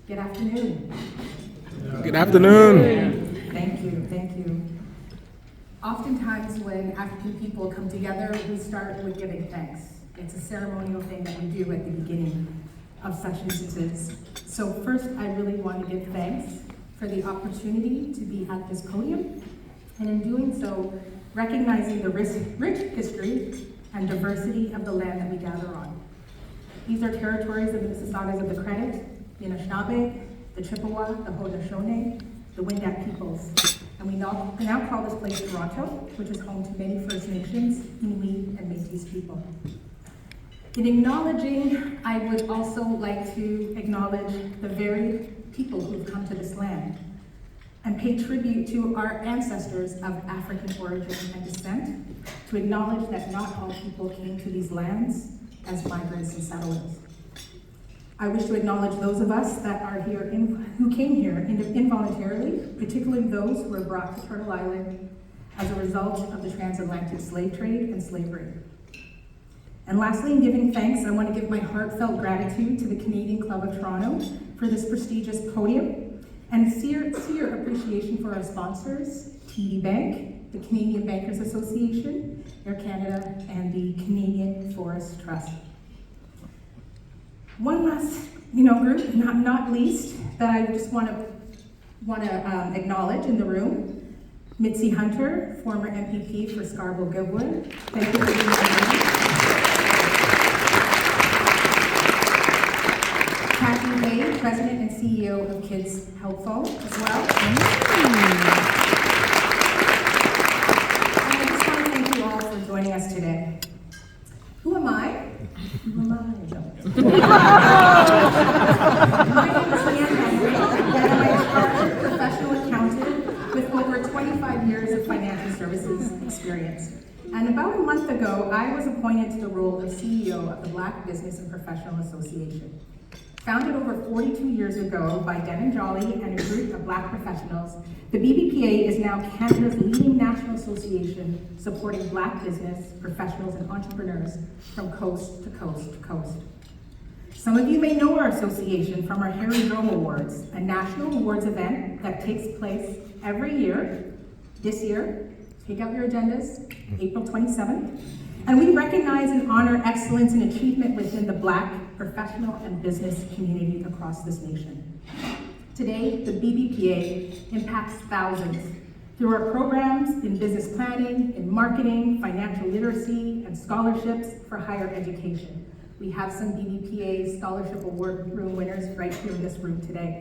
Good afternoon. Good afternoon. Thank you, thank you. Oftentimes when African people come together, we start with giving thanks. It's a ceremonial thing that we do at the beginning of such instances. So first, I really want to give thanks for the opportunity to be at this podium, and in doing so, recognizing the rich history and diversity of the land that we gather on. These are territories of the Mississaugas of the Credit, the Anishinaabe, the Chippewa, the Haudenosaunee, the Wendat peoples. And we now call this place Toronto, which is home to many First Nations, Inuit, and Métis people. In acknowledging, I would also like to acknowledge the varied people who've come to this land and pay tribute to our ancestors of African origin and descent, to acknowledge that not all people came to these lands as migrants and settlers. I wish to acknowledge those of us that are here, who came here involuntarily, particularly those who were brought to Turtle Island as a result of the transatlantic slave trade and slavery. And lastly, in giving thanks, I want to give my heartfelt gratitude to the Canadian Club of Toronto for this prestigious podium, and sincere appreciation for our sponsors, TD Bank, the Canadian Bankers Association, Air Canada, and the Canadian Forest Trust. One last, group, not least, that I just want to acknowledge in the room, Mitzi Hunter, former MPP for Scarborough-Goodwood. Thank you for being here. Kathy Hay, President and CEO of Kids Helpful as well. And I just want to thank you all for joining us today. Who am I? Who am I? My name is Lianne, and I'm a chartered professional accountant with over 25 years of financial services experience. And about a month ago, I was appointed to the role of CEO of the Black Business and Professional Association. Founded over 42 years ago by Dennon Jolly and a group of Black professionals, the BBPA is now Canada's leading national association supporting Black business, professionals, and entrepreneurs from coast to coast to coast. Some of you may know our association from our Harry Drome Awards, a national awards event that takes place every year. This year, take out your agendas, April 27th. And we recognize and honor excellence and achievement within the Black professional and business community across this nation. Today, the BBPA impacts thousands through our programs in business planning, in marketing, financial literacy, and scholarships for higher education. We have some BBPA Scholarship Award Room winners right here in this room today.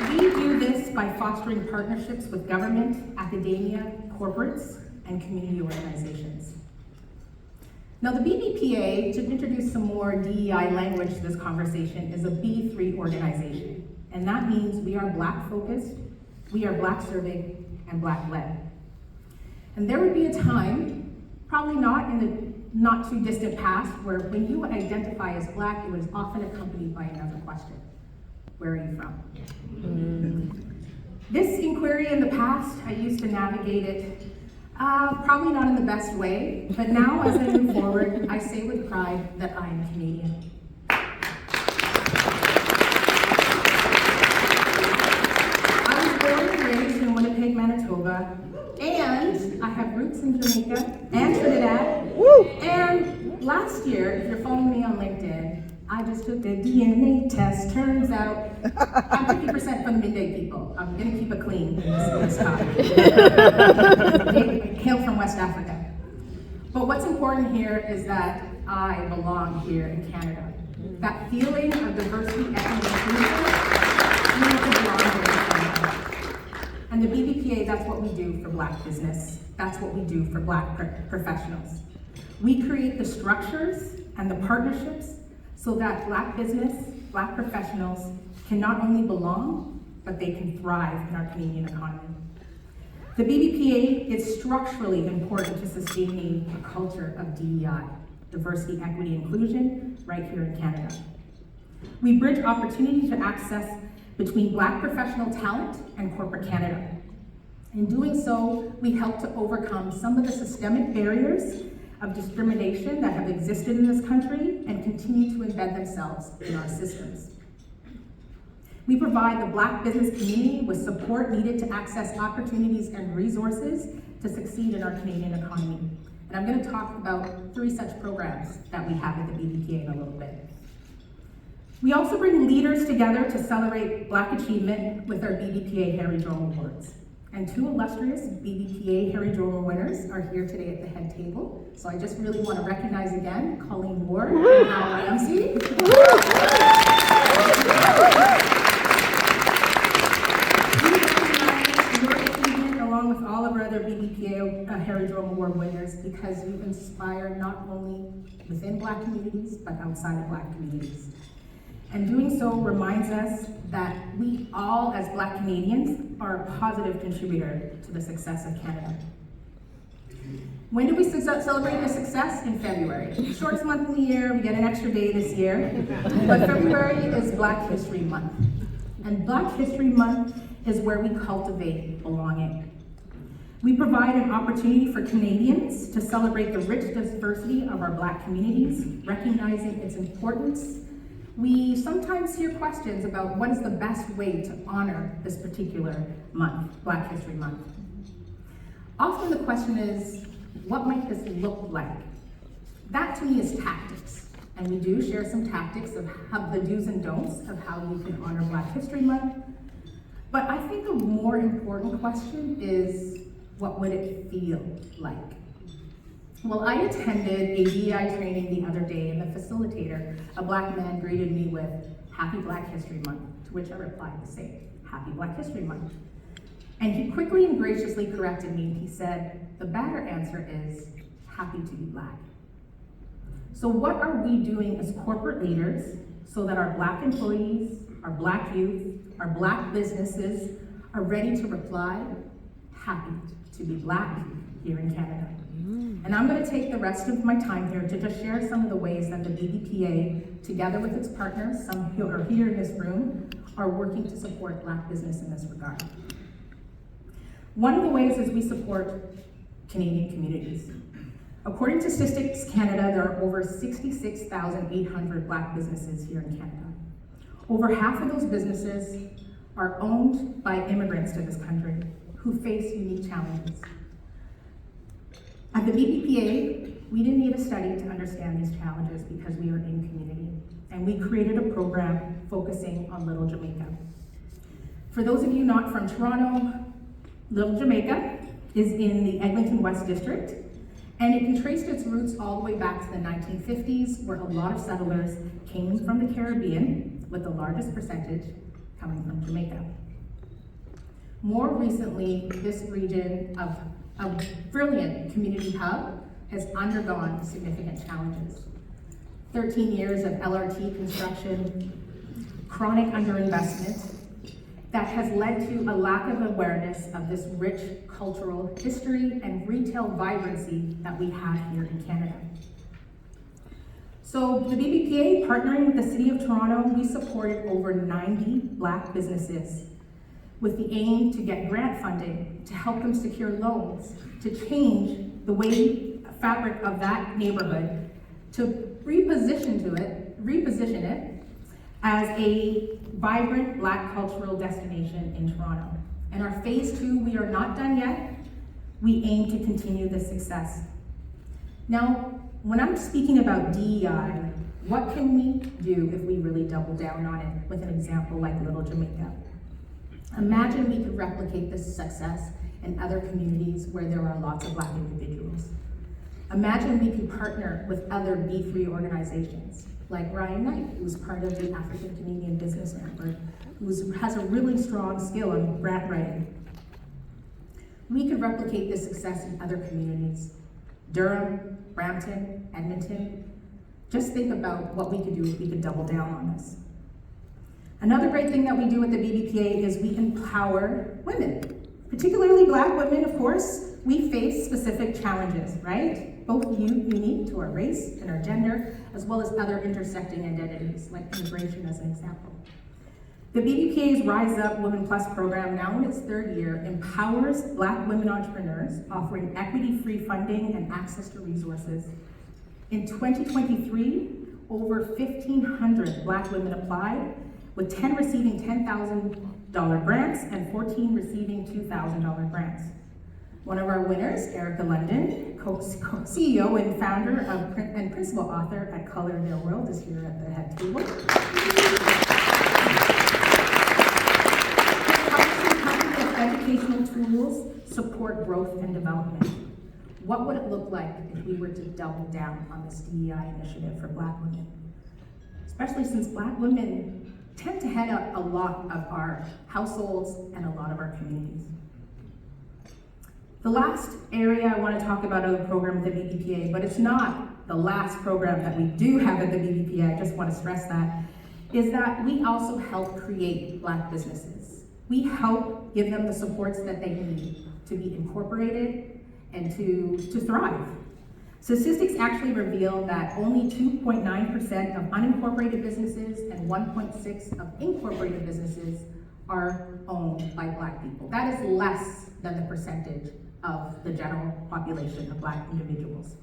We do this by fostering partnerships with government, academia, corporates, and community organizations. Now the BBPA, to introduce some more DEI language to this conversation, is a B3 organization. And that means we are Black focused, we are Black serving, and Black led. And there would be a time, probably not in the not too distant past, where when you would identify as Black, it was often accompanied by another question. Where are you from? This inquiry in the past, I used to navigate it probably not in the best way, but now as I move forward, I say with pride that I am Canadian. I was born and raised in Winnipeg, Manitoba, and I have roots in Jamaica and Trinidad. And last year, if you're following me on LinkedIn, I just took a DNA test. Turns out I'm 50% from the Midday people. I'm gonna keep it clean in this talk. Hail from West Africa. But what's important here is that I belong here in Canada. That feeling of diversity, equity, and inclusion, to belong here in Canada. And the BBPA, that's what we do for Black business. That's what we do for Black professionals. We create the structures and the partnerships so that Black business, Black professionals can not only belong, but they can thrive in our Canadian economy. The BBPA is structurally important to sustaining a culture of DEI, diversity, equity, inclusion, right here in Canada. We bridge opportunity to access between Black professional talent and corporate Canada. In doing so, we help to overcome some of the systemic barriers of discrimination that have existed in this country and continue to embed themselves in our systems. We provide the Black business community with support needed to access opportunities and resources to succeed in our Canadian economy. And I'm going to talk about 3 such programs that we have at the BBPA in a little bit. We also bring leaders together to celebrate Black achievement with our BBPA Harry Drome Awards. And 2 illustrious BBPA Harry Drome winners are here today at the head table. So I just really want to recognize again Colleen Ward and Al Ramsey. Along with all of our other BBPA Harry Drome Award winners, because you inspire not only within Black communities, but outside of Black communities. And doing so reminds us that we all, as Black Canadians, are a positive contributor to the success of Canada. When do we celebrate this success? In February. Shortest month of the year, we get an extra day this year. But February is Black History Month. And Black History Month is where we cultivate belonging. We provide an opportunity for Canadians to celebrate the rich diversity of our Black communities, recognizing its importance. We sometimes hear questions about what is the best way to honor this particular month, Black History Month. Often the question is, what might this look like? That to me is tactics. And we do share some tactics of the do's and don'ts of how you can honor Black History Month. But I think a more important question is, what would it feel like? Well, I attended a DEI training the other day, and the facilitator, a Black man, greeted me with, "Happy Black History Month," to which I replied the same, "Happy Black History Month." And he quickly and graciously corrected me. He said, "The better answer is, happy to be Black." So what are we doing as corporate leaders so that our Black employees, our Black youth, our Black businesses are ready to reply, happy to be Black here in Canada? And I'm going to take the rest of my time here to just share some of the ways that the BBPA, together with its partners, some who are here in this room, are working to support Black business in this regard. One of the ways is we support Canadian communities. According to Statistics Canada, there are over 66,800 Black businesses here in Canada. Over half of those businesses are owned by immigrants to this country who face unique challenges. At the BBPA, we didn't need a study to understand these challenges because we are in community, and we created a program focusing on Little Jamaica. For those of you not from Toronto, Little Jamaica is in the Eglinton West District, and it can trace its roots all the way back to the 1950s, where a lot of settlers came from the Caribbean, with the largest percentage coming from Jamaica. More recently, this region of a brilliant community hub has undergone significant challenges. 13 years of LRT construction, chronic underinvestment, that has led to a lack of awareness of this rich cultural history and retail vibrancy that we have here in Canada. So the BBPA, partnering with the City of Toronto, we supported over 90 Black businesses with the aim to get grant funding to help them secure loans, to change the fabric of that neighborhood, to reposition it as a vibrant Black cultural destination in Toronto. And our phase 2, we are not done yet. We aim to continue this success. Now, when I'm speaking about DEI, what can we do if we really double down on it with an example like Little Jamaica? Imagine we could replicate this success in other communities where there are lots of Black individuals. Imagine we could partner with other B3 organizations, like Ryan Knight, who's part of the African Canadian Business Network, who has a really strong skill in grant writing. We could replicate this success in other communities. Durham, Brampton, Edmonton. Just think about what we could do if we could double down on this. Another great thing that we do at the BBPA is we empower women, particularly Black women, of course. We face specific challenges, right? Both unique to our race and our gender, as well as other intersecting identities, like immigration as an example. The BBPA's Rise Up Women Plus program, now in its third year, empowers Black women entrepreneurs, offering equity-free funding and access to resources. In 2023, over 1,500 Black women applied, with 10 receiving $10,000 grants and 14 receiving $2,000 grants. One of our winners, Erica London, CEO and founder of and principal author at Color Their World, is here at the head table. Educational tools support growth and development. What would it look like if we were to double down on this DEI initiative for Black women? Especially since Black women tend to head up a lot of our households and a lot of our communities. The last area I want to talk about are the program at the BBPA, but it's not the last program that we do have at the BBPA, I just want to stress that, is that we also help create Black businesses. We help give them the supports that they need to be incorporated and to thrive. Statistics actually reveal that only 2.9% of unincorporated businesses and 1.6% of incorporated businesses are owned by Black people. That is less than the percentage of the general population of Black individuals.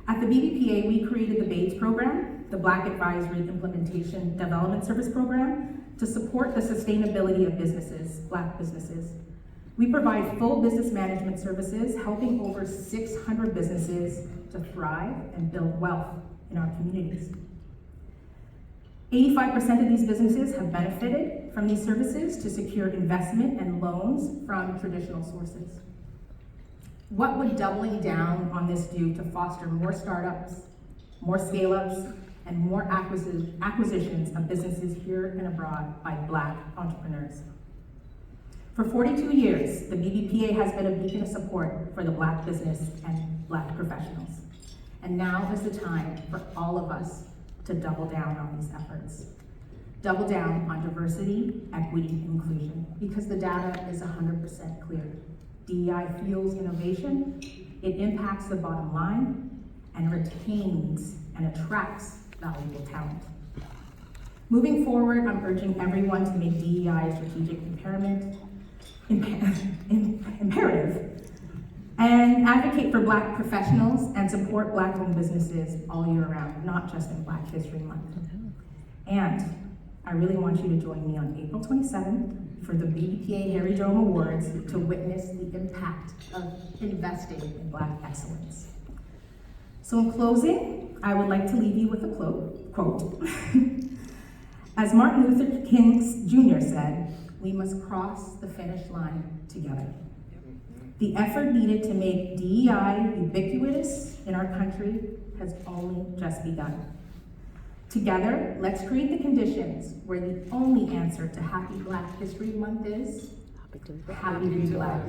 At the BBPA, we created the BADES program, the Black Advisory Implementation Development Service Program, to support the sustainability of businesses, Black businesses. We provide full business management services, helping over 600 businesses to thrive and build wealth in our communities. 85% of these businesses have benefited from these services to secure investment and loans from traditional sources. What would doubling down on this do to foster more startups, more scale-ups, and more acquisitions of businesses here and abroad by Black entrepreneurs? For 42 years, the BBPA has been a beacon of support for the Black business and Black professionals. And now is the time for all of us to double down on these efforts. Double down on diversity, equity, and inclusion, because the data is 100% clear. DEI fuels innovation, it impacts the bottom line, and retains and attracts valuable talent. Moving forward, I'm urging everyone to make DEI a strategic imperative and advocate for Black professionals and support Black-owned businesses all year round, not just in Black History Month. And I really want you to join me on April 27th for the BBPA Harry Dome Awards to witness the impact of investing in Black excellence. So in closing, I would like to leave you with a quote. As Martin Luther King Jr. said, we must cross the finish line together. The effort needed to make DEI ubiquitous in our country has only just begun. Together, let's create the conditions where the only answer to Happy Black History Month is Happy to be Black.